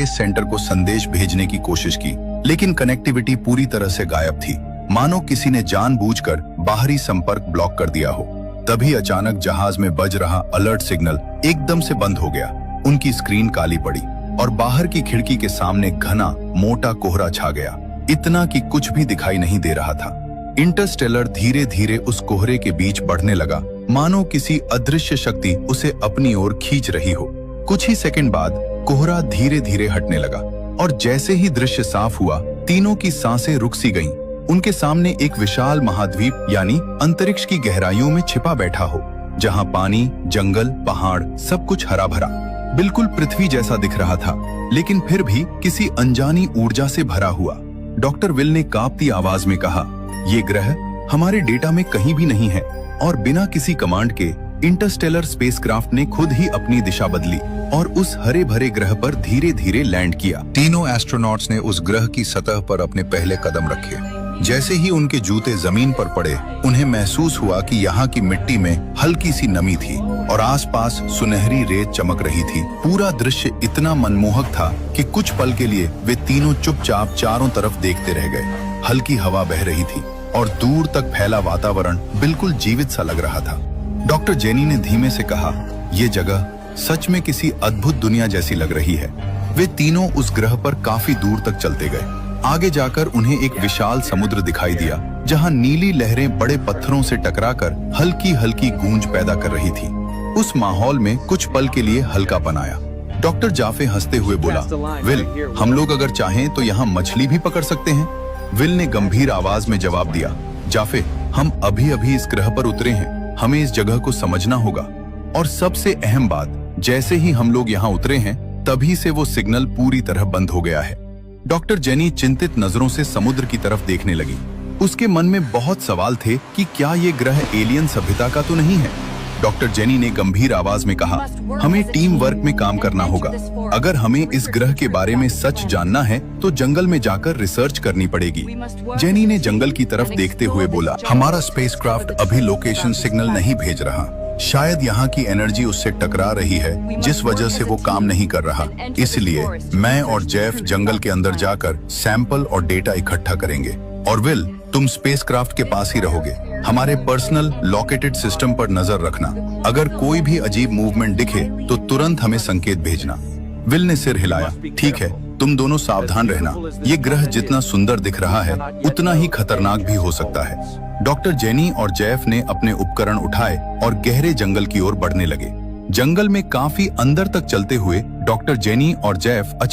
Space centre को संदेश भेजने की कोशिश की, लेकिन कनेक्टिविटी पूरी तरह से गायब थी, मानो किसी ने जानबूझकर बाहरी संपर्क ब्लॉक कर दिया हो। तभी अचानक जहाज में बज रहा अलर्ट सिग्नल एकदम से बंद हो गया। उनकी स्क्रीन काली पड़ी और बाहर की खिड़की के सामने घना मोटा कोहरा छा गया, इतना कि कुछ भी दिखाई नहीं दे रहा था। इंटरस्टेलर धीरे धीरे उस कोहरे के बीच बढ़ने लगा, मानो किसी अदृश्य शक्ति उसे अपनी ओर खींच रही हो। कुछ ही सेकंड बाद कोहरा धीरे धीरे हटने लगा और जैसे ही दृश्य साफ हुआ, तीनों की सांसें रुक सी गईं। उनके सामने एक विशाल महाद्वीप यानी अंतरिक्ष की गहराइयों में छिपा बैठा हो, जहां पानी, जंगल, पहाड़ सब कुछ हरा भरा, बिल्कुल पृथ्वी जैसा दिख रहा था, लेकिन फिर भी किसी अनजानी ऊर्जा से भरा हुआ। डॉक्टर विल ने कांपती आवाज में कहा, ये ग्रह हमारे डेटा में कहीं भी नहीं है। और बिना किसी कमांड के इंटरस्टेलर स्पेसक्राफ्ट ने खुद ही अपनी दिशा बदली और उस हरे भरे ग्रह पर धीरे धीरे लैंड किया। तीनों एस्ट्रोनॉट्स ने उस ग्रह की सतह पर अपने पहले कदम रखे। जैसे ही उनके जूते जमीन पर पड़े, उन्हें महसूस हुआ कि यहाँ की मिट्टी में हल्की सी नमी थी और आसपास सुनहरी रेत चमक रही थी। पूरा दृश्य इतना मनमोहक था कि कुछ पल के लिए वे तीनों चुपचाप चारों तरफ देखते रह गए। हल्की हवा बह रही थी और दूर तक फैला वातावरण बिल्कुल जीवित सा लग रहा था। डॉक्टर जेनी ने धीमे से कहा, ये जगह सच में किसी अद्भुत दुनिया जैसी लग रही है। वे तीनों उस ग्रह पर काफी दूर तक चलते गए। आगे जाकर उन्हें एक विशाल समुद्र दिखाई दिया, जहां नीली लहरें बड़े पत्थरों से टकराकर हल्की हल्की गूंज पैदा कर रही थी। उस माहौल में कुछ पल के लिए हल्कापन आया। डॉक्टर जाफे हंसते हुए बोला, विल, हम लोग अगर चाहें तो यहाँ मछली भी पकड़ सकते हैं। विल ने गंभीर आवाज में जवाब दिया, जाफे, हम अभी अभी इस ग्रह पर उतरे हैं, हमें इस जगह को समझना होगा। और सबसे अहम बात, जैसे ही हम लोग यहाँ उतरे हैं, तभी से वो सिग्नल पूरी तरह बंद हो गया है। डॉक्टर जेनी चिंतित नजरों से समुद्र की तरफ देखने लगी। उसके मन में बहुत सवाल थे कि क्या ये ग्रह एलियन सभ्यता का तो नहीं है। डॉक्टर जेनी ने गंभीर आवाज में कहा, हमें टीम वर्क में काम करना होगा। अगर हमें इस ग्रह के बारे में सच जानना है तो जंगल में जाकर रिसर्च करनी पड़ेगी। जेनी ने जंगल की तरफ देखते हुए बोला, हमारा स्पेसक्राफ्ट अभी लोकेशन सिग्नल नहीं भेज रहा। शायद यहाँ की एनर्जी उससे टकरा रही है, जिस वजह से वो काम नहीं कर रहा। इसलिए मैं और जेफ जंगल के अंदर जाकर सैंपल और डेटा इकट्ठा करेंगे। और विल, तुम स्पेसक्राफ्ट के पास ही रहोगे। हमारे पर्सनल लोकेटेड सिस्टम पर नजर रखना। अगर कोई भी अजीब मूवमेंट दिखे तो तुरंत हमें संकेत भेजना। विल ने सिर हिलाया, ठीक है, तुम दोनों सावधान रहना। ये ग्रह जितना सुंदर दिख रहा है, उतना ही खतरनाक भी हो सकता है। डॉक्टर जेनी और जेफ ने अपने उपकरण उठाए और गहरे जंगल की ओर बढ़ने लगे। जंगल में काफी अंदर तक चलते हुए डॉक्टर जेनी और जेफ अचानक